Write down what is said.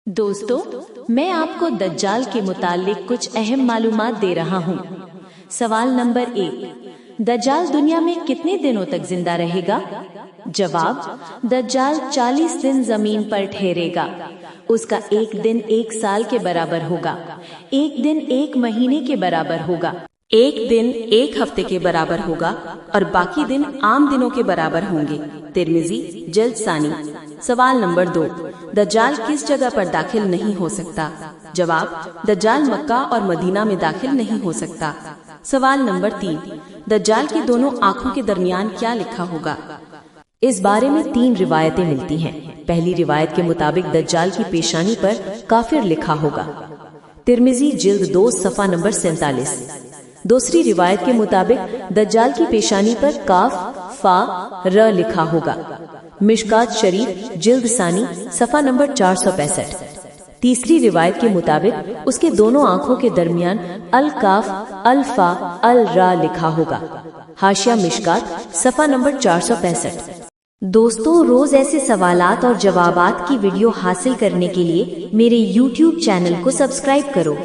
दोस्तों, मैं आपको दज्जाल के मुतालिक कुछ अहम मालूमात दे रहा हूँ। सवाल नंबर 1, दज्जाल दुनिया में कितने दिनों तक जिंदा रहेगा? जवाब, दज्जाल 40 दिन जमीन पर ठहरेगा। उसका एक दिन 1 साल के बराबर होगा, एक दिन 1 महीने के बराबर होगा, एक दिन 1 हफ्ते के बराबर होगा और बाकी दिन आम दिनों के बराबर होंगे। तिर्मिजी जल्द सानी। सवाल नंबर 2, दज्जाल किस जगह पर दाखिल नहीं हो सकता? जवाब, दज्जाल मक्का और मदीना में दाखिल नहीं हो सकता। सवाल नंबर 3, दज्जाल की दोनों आंखों के दरमियान क्या लिखा होगा? इस बारे में 3 रिवायतें मिलती हैं। पहली रिवायत के मुताबिक दज्जाल की पेशानी पर काफिर लिखा होगा। तिर्मिजी जिल्द 2 सफ़ा नंबर 47। दूसरी रिवायत के मुताबिक दज्जाल की पेशानी पर काफ फा र लिखा होगा। मिशकात शरीफ जिल्द सानी सफ़ा नंबर 465। तीसरी रिवायत के मुताबिक उसके दोनों आंखों के दरमियान अल काफ अल फा अल रा लिखा होगा। हाशिया मिशकात सफ़ा नंबर 465। दोस्तों, रोज ऐसे सवालात और जवाबात की वीडियो हासिल करने के लिए मेरे YouTube चैनल को सब्सक्राइब करो।